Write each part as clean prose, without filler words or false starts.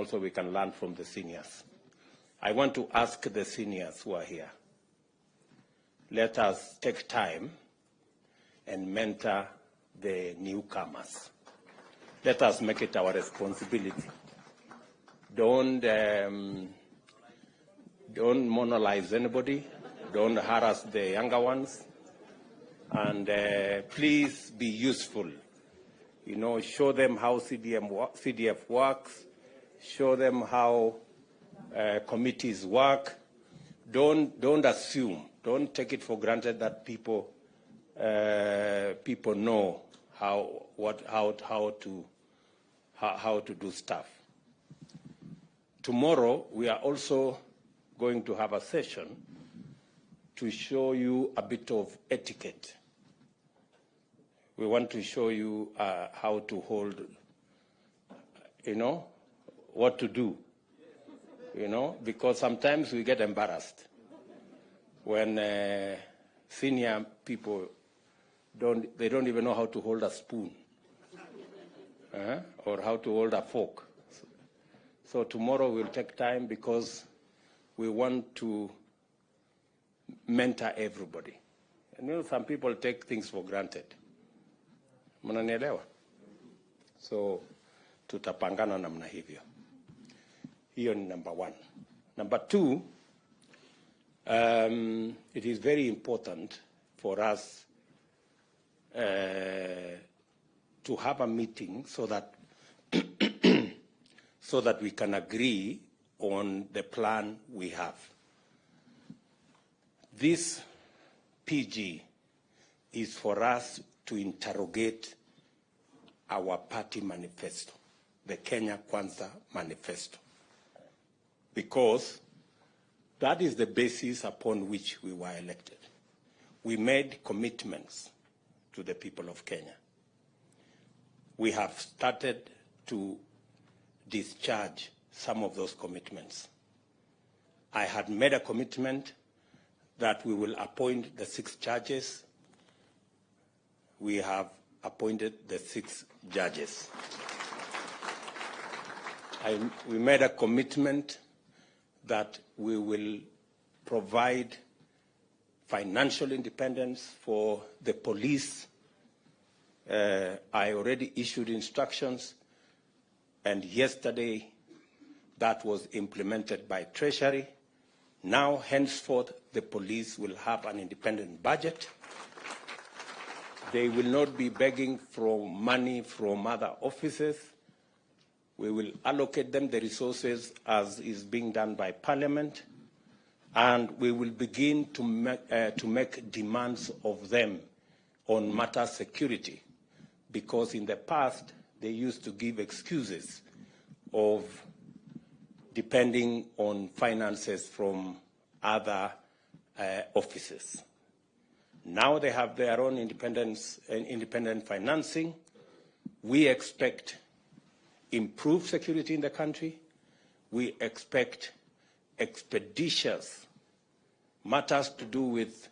also we can learn from the seniors. I want to ask the seniors who are here, let us take time and mentor the newcomers. Let us make it our responsibility. Don't monolize anybody. Don't harass the younger ones. And please be useful. You know, show them how CDF works. Show them how committees work. Don't assume. Don't take it for granted that people know how to do stuff. Tomorrow we are also going to have a session to show you a bit of etiquette. We want to show you how to hold, what to do, because sometimes we get embarrassed when senior people don't even know how to hold a spoon or how to hold a fork. So tomorrow we'll take time because we want to mentor everybody. And some people take things for granted. Mnanielewa? So tutapangana namna hivyo. Hiyo ni number one. Number two, it is very important for us to have a meeting so that so that we can agree on the plan we have. This PG is for us to interrogate our party manifesto, the Kenya Kwanza manifesto, because that is the basis upon which we were elected. We made commitments to the people of Kenya. We have started to discharge some of those commitments. I had made a commitment that we will appoint the 6 judges. We have appointed the 6 judges. We made a commitment that we will provide financial independence for the police. I already issued instructions, and yesterday that was implemented by Treasury. Now, henceforth, the police will have an independent budget. They will not be begging for money from other offices. We will allocate them the resources as is being done by Parliament, and we will begin to make demands of them on matter security, because in the past they used to give excuses of depending on finances from other offices. Now they have their own independent financing. We expect improved security in the country. We expect expeditious matters to do with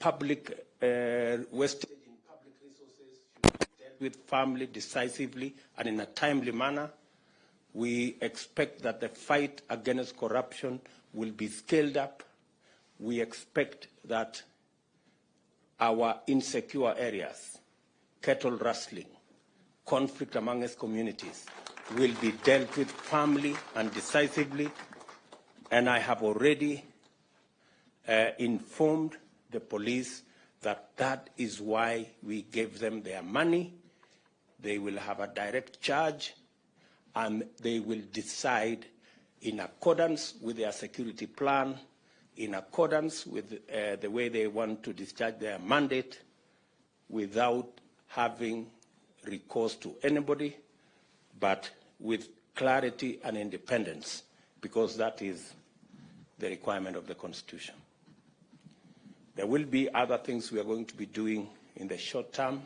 public wastage in public resources should be dealt with firmly, decisively, and in a timely manner. We expect that the fight against corruption will be scaled up. We expect that our insecure areas, cattle rustling, conflict amongst communities, will be dealt with firmly and decisively. And I have already informed the police that that is why we gave them their money. They will have a direct charge, and they will decide in accordance with their security plan, in accordance with the way they want to discharge their mandate, without having recourse to anybody, but with clarity and independence, because that is the requirement of the Constitution. There will be other things we are going to be doing in the short term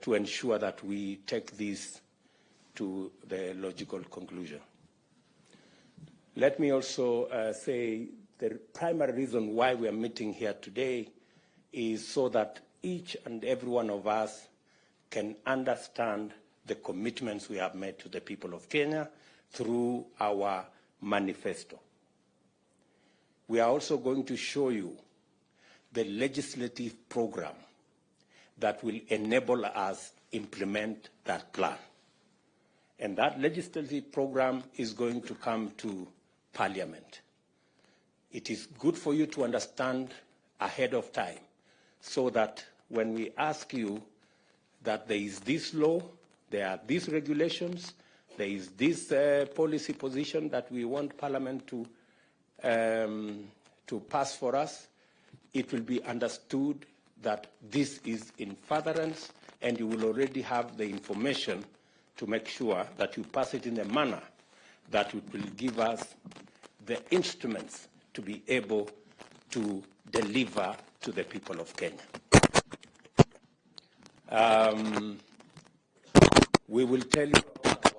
to ensure that we take this to the logical conclusion. Let me also say the primary reason why we are meeting here today is so that each and every one of us can understand the commitments we have made to the people of Kenya through our manifesto. We are also going to show you the legislative program that will enable us implement that plan. And that legislative program is going to come to Parliament. It is good for you to understand ahead of time so that when we ask you that there is this law, there are these regulations, there is this policy position that we want Parliament to pass for us, it will be understood that this is in furtherance, and you will already have the information to make sure that you pass it in a manner that will give us the instruments to be able to deliver to the people of Kenya. We will tell you about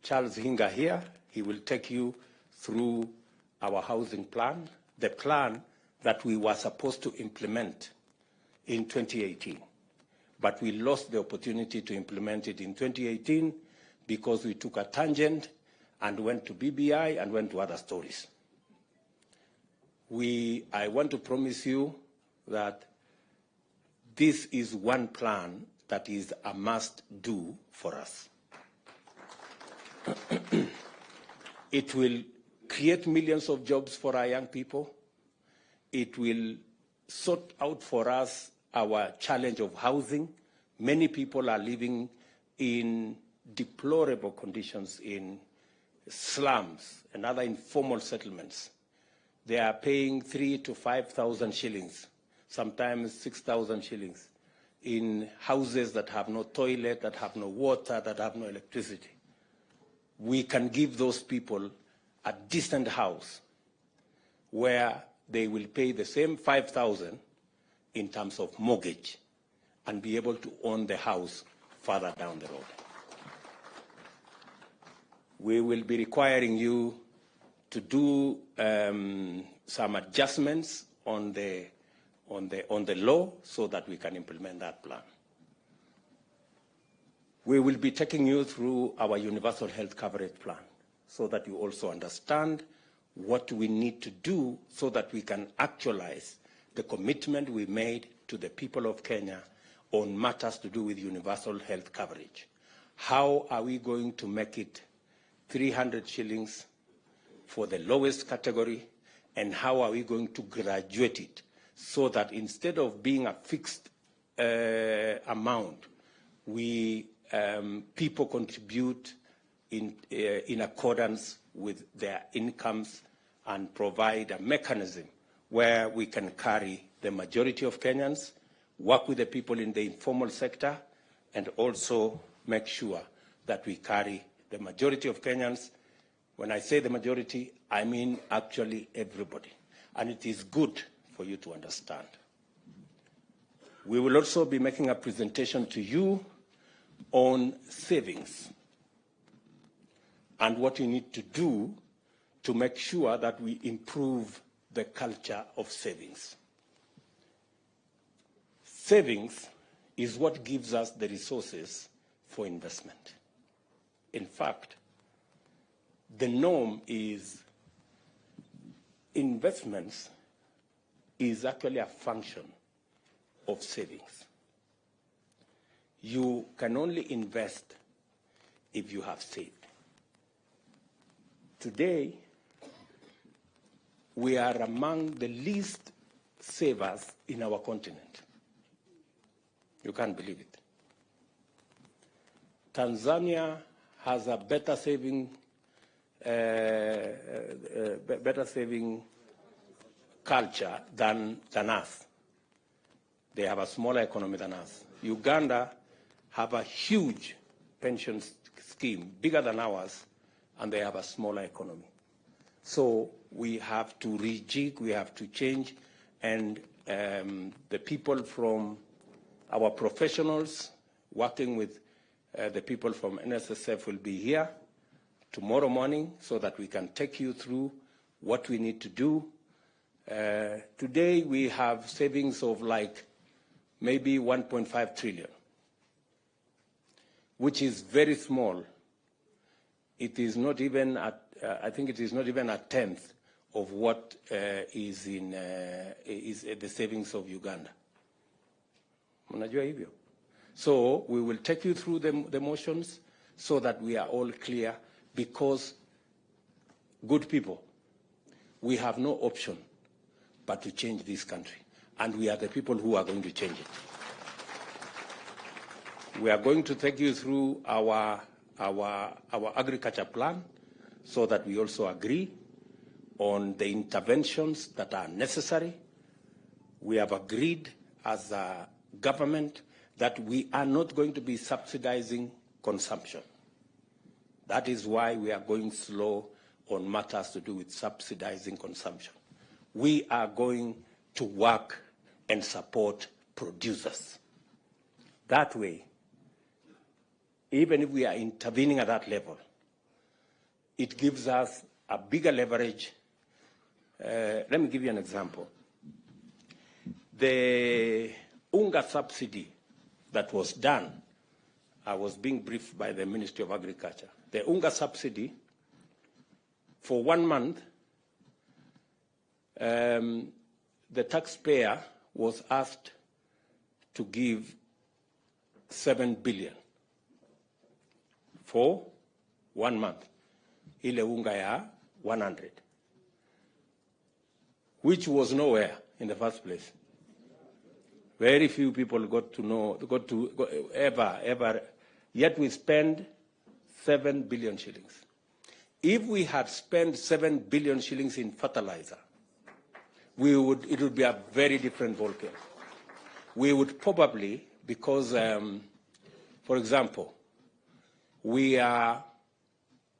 Charles Hinga here. He will take you through our housing plan, the plan that we were supposed to implement in 2018. But we lost the opportunity to implement it in 2018 because we took a tangent and went to BBI and went to other stories. I want to promise you that this is one plan that is a must-do for us. It will create millions of jobs for our young people. It will sort out for us our challenge of housing. Many people are living in deplorable conditions in slums and other informal settlements. They are paying 3,000 to 5,000 shillings, sometimes 6,000 shillings, in houses that have no toilet, that have no water, that have no electricity. We can give those people a decent house where they will pay the same 5,000 in terms of mortgage and be able to own the house further down the road. We will be requiring you to do some adjustments on the law so that we can implement that plan. We will be taking you through our universal health coverage plan so that you also understand what we need to do so that we can actualize the commitment we made to the people of Kenya on matters to do with universal health coverage. How are we going to make it 300 shillings for the lowest category, and how are we going to graduate it so that instead of being a fixed amount, people contribute in accordance with their incomes and provide a mechanism where we can carry the majority of Kenyans, work with the people in the informal sector, and also make sure that we carry the majority of Kenyans. When I say the majority, I mean actually everybody. And it is good for you to understand. We will also be making a presentation to you on savings and what you need to do to make sure that we improve the culture of savings. Savings is what gives us the resources for investment. In fact, the norm is investments is actually a function of savings. You can only invest if you have saved. Today, we are among the least savers in our continent. You can't believe it. Tanzania has a better saving culture than us. They have a smaller economy than us. Uganda have a huge pension scheme, bigger than ours, and they have a smaller economy. So we have to rejig, we have to change, and the people from our professionals working with the people from NSSF will be here tomorrow morning so that we can take you through what we need to do. Today we have savings of like maybe 1.5 trillion, which is very small. It is not even I think it is not even a tenth of what is the savings of Uganda. Mnajua hivyo? So we will take you through the motions so that we are all clear, because, good people, we have no option but to change this country. And we are the people who are going to change it. We are going to take you through our agriculture plan so that we also agree on the interventions that are necessary. We have agreed as a government that we are not going to be subsidizing consumption. That is why we are going slow on matters to do with subsidizing consumption. We are going to work and support producers. That way, even if we are intervening at that level, it gives us a bigger leverage. Let me give you an example. The UNGA subsidy that was done, I was being briefed by the Ministry of Agriculture. The UNGA subsidy, for 1 month, the taxpayer was asked to give 7 billion for 1 month. Ile unga ya 100, which was nowhere in the first place. Very few people got to ever, yet we spend 7 billion shillings. If we had spent 7 billion shillings in fertilizer, it would be a very different ballgame. We would probably, because, for example, we are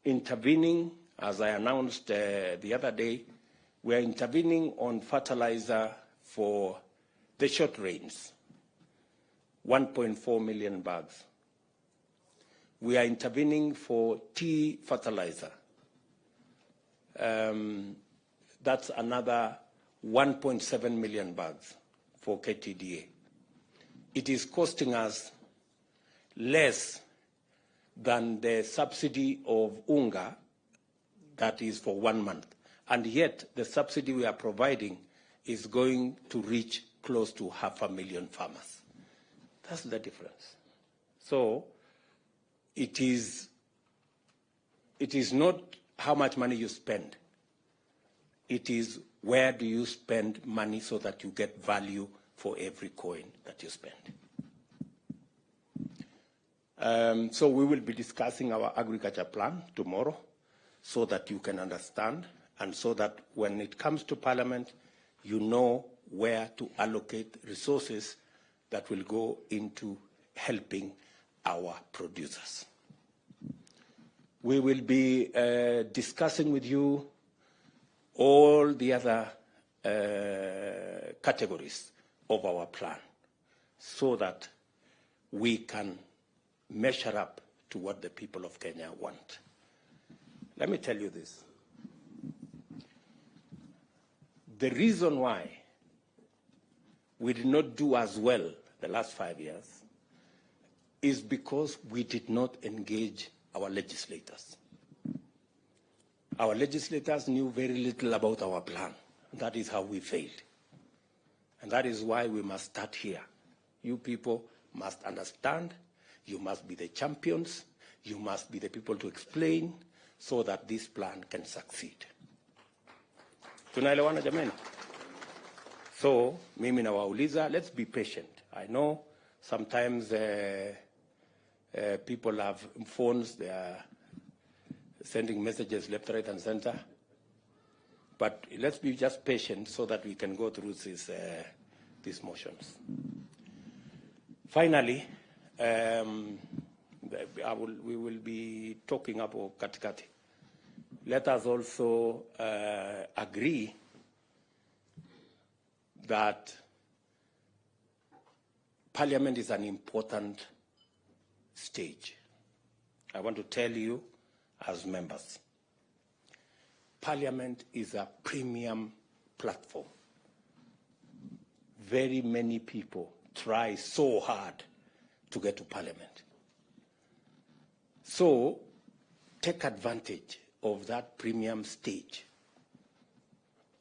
intervening, as I announced the other day, we are intervening on fertilizer for the short range, 1.4 million bags. We are intervening for tea fertilizer. That's another 1.7 million bags for KTDA. It is costing us less than the subsidy of UNGA that is for 1 month. And yet the subsidy we are providing is going to reach close to 500,000 farmers. That's the difference. So it is not how much money you spend. It is where do you spend money so that you get value for every coin that you spend. So we will be discussing our agriculture plan tomorrow so that you can understand, and so that when it comes to Parliament, you know where to allocate resources that will go into helping our producers. We will be discussing with you all the other categories of our plan so that we can measure up to what the people of Kenya want. Let me tell you this. The reason why we did not do as well the last 5 years is because we did not engage our legislators. Our legislators knew very little about our plan. That is how we failed. And that is why we must start here. You people must understand. You must be the champions. You must be the people to explain so that this plan can succeed. Tunaelewana jamani? So, mimi nawauliza, let's be patient. I know sometimes people have phones, they are sending messages left, right, and center. But let's be just patient so that we can go through these motions. Finally, we will be talking about katikati. Let us also agree that Parliament is an important stage. I want to tell you as members, Parliament is a premium platform. Very many people try so hard to get to Parliament. So take advantage of that premium stage.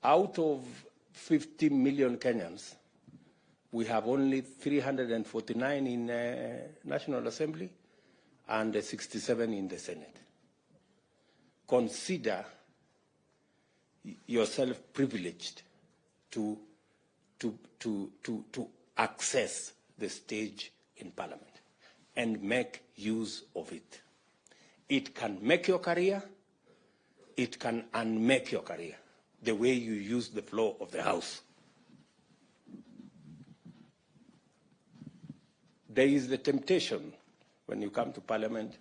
Out of 50 million Kenyans, we have only 349 in National Assembly and 67 in the Senate. Consider yourself privileged to access the stage in Parliament and make use of it. It can make your career, it can unmake your career, the way you use the floor of the House. There is the temptation when you come to Parliament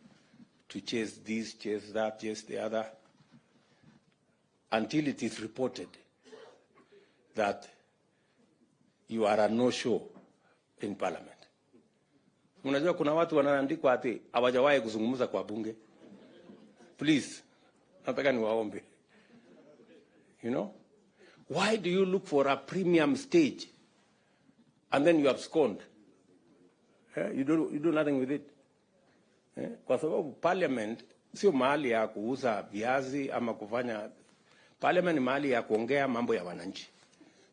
to chase this, chase that, chase the other, until it is reported that you are a no-show in Parliament. Unajua kuna watu wanaandikwa ati hawajawahi kuzungumza kwa bunge. Please, nataka niwaombe. You know? Why do you look for a premium stage and then you abscond? You do nothing with it. Kwa sababu Parliament sio mahali ya kuuza viazi ama kufanya. Parliament ni mahali ya kuongea mambo ya wananchi.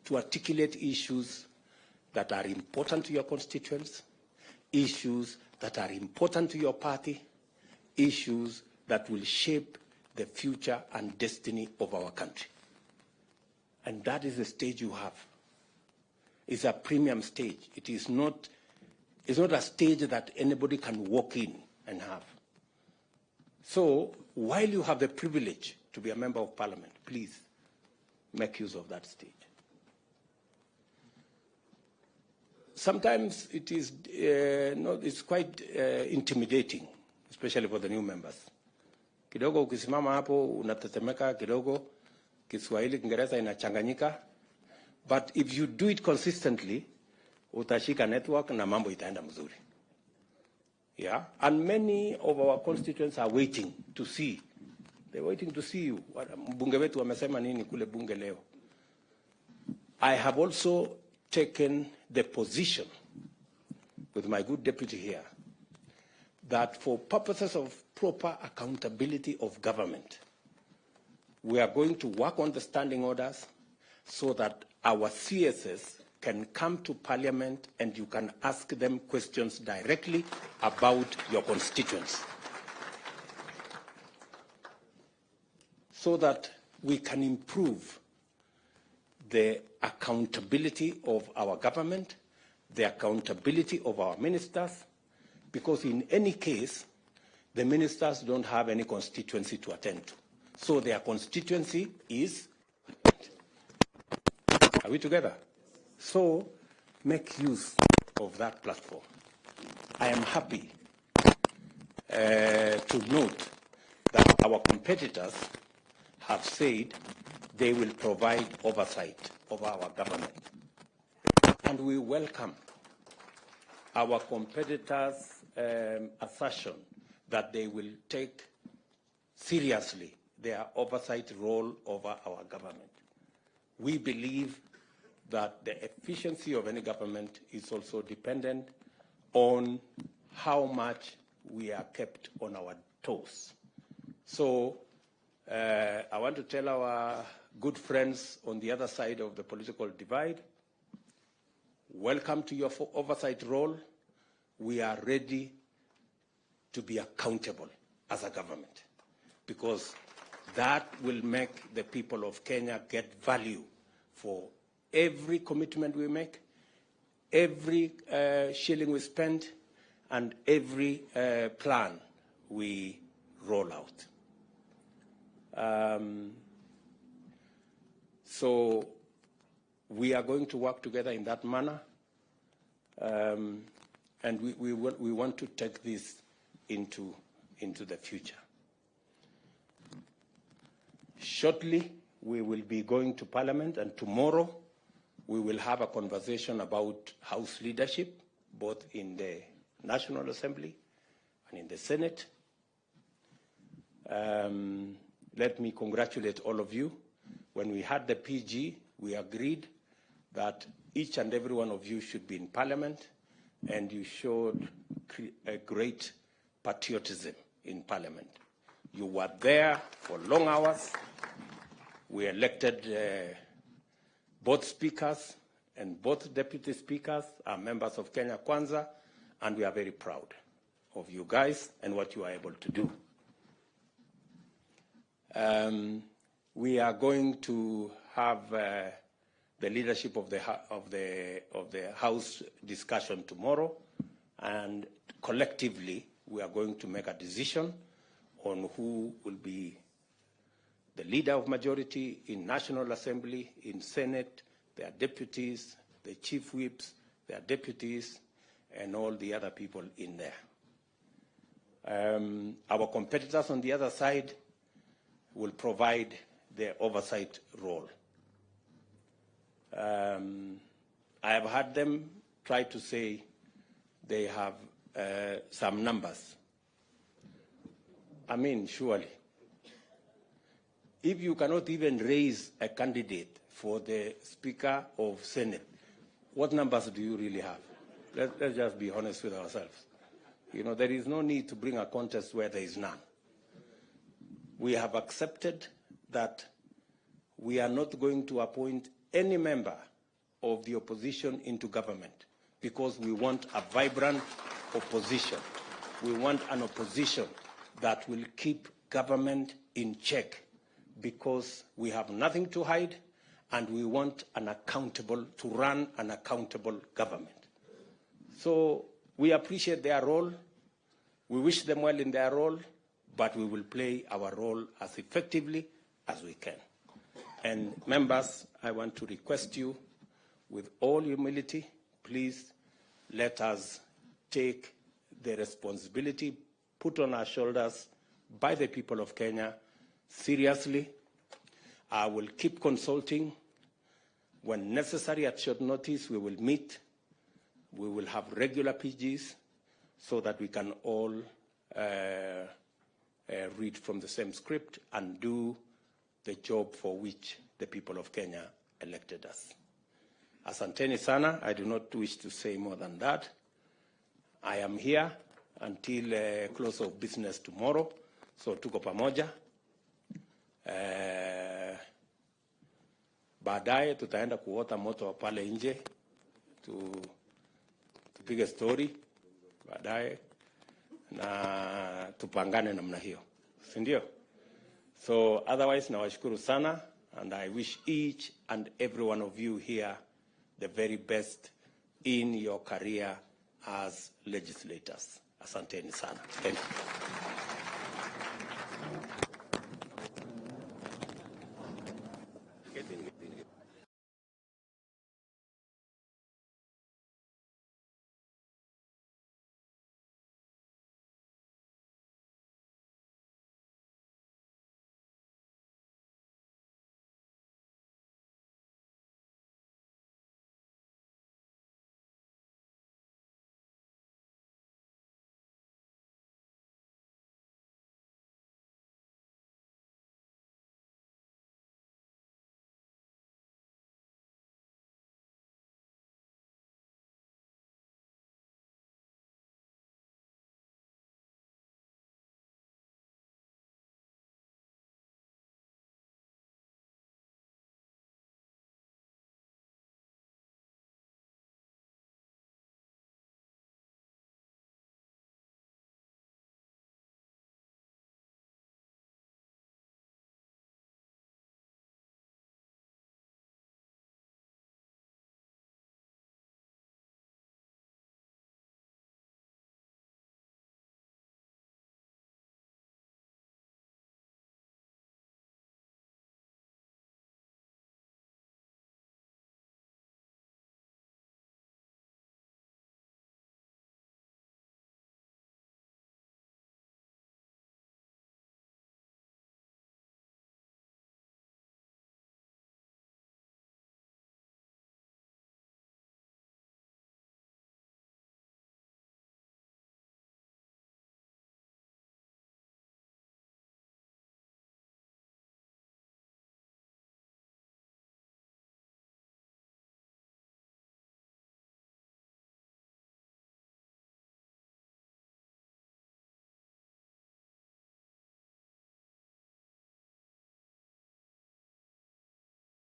To articulate issues that are important to your constituents, issues that are important to your party, issues that will shape the future and destiny of our country. And that is the stage you have. It's a premium stage. It is not, it's not a stage that anybody can walk in and have. So while you have the privilege to be a member of Parliament, please make use of that stage. Sometimes it is it's quite intimidating, especially for the new members. Kidogo ukisimama hapo unatetemeka kidogo, Kiswahili Kiingereza inachanganyika, but if you do it consistently, utashika network na mambo itaenda mzuri. Yeah, and many of our constituents are waiting to see. They're waiting to see you. Mbunge wetu wamesema nini kule bunge leo. I have also taken the position with my good deputy here that for purposes of proper accountability of government, we are going to work on the standing orders so that our CSS can come to Parliament and you can ask them questions directly about your constituents, so that we can improve the accountability of our government, the accountability of our ministers, because in any case, the ministers don't have any constituency to attend to. So their constituency is, are we together? So make use of that platform. I am happy to note that our competitors have said they will provide oversight of our government. And we welcome our competitors' assertion that they will take seriously their oversight role over our government. We believe that the efficiency of any government is also dependent on how much we are kept on our toes. So I want to tell our good friends on the other side of the political divide, welcome to your oversight role. We are ready to be accountable as a government, because that will make the people of Kenya get value for every commitment we make, every shilling we spend, and every plan we roll out. So we are going to work together in that manner, and we want to take this into the future. Shortly, we will be going to Parliament, and tomorrow we will have a conversation about House leadership, both in the National Assembly and in the Senate. Let me congratulate all of you. When we had the PG, we agreed that each and every one of you should be in Parliament and you showed a great patriotism in Parliament. You were there for long hours. We elected both speakers, and both deputy speakers are members of Kenya Kwanza, and we are very proud of you guys and what you are able to do. We are going to have the leadership of the House discussion tomorrow, and collectively we are going to make a decision on who will be the leader of majority in National Assembly, in Senate, their deputies, the chief whips, their deputies, and all the other people in there. Our competitors on the other side will provide the oversight role. I have heard them try to say they have some numbers. I mean, surely, if you cannot even raise a candidate for the Speaker of Senate, what numbers do you really have? Let's just be honest with ourselves. You know, there is no need to bring a contest where there is none. We have accepted that we are not going to appoint any member of the opposition into government because we want a vibrant opposition. We want an opposition that will keep government in check because we have nothing to hide and we want to run an accountable government. So we appreciate their role. We wish them well in their role, but we will play our role as effectively as we can. And members, I want to request you, with all humility, please let us take the responsibility put on our shoulders by the people of Kenya seriously. I will keep consulting. When necessary, at short notice, we will meet. We will have regular PGs so that we can all read from the same script and do the job for which the people of Kenya elected us. Asanteni sana. I do not wish to say more than that. I am here until close of business tomorrow, so tuko pamoja. Baadaye tutaenda kuota moto pale nje, tupige story baadaye na tupangane namna hiyo, si ndio? So otherwise nawashukuru sana, and I wish each and every one of you here the very best in your career as legislators. Asanteni sana. Thank you.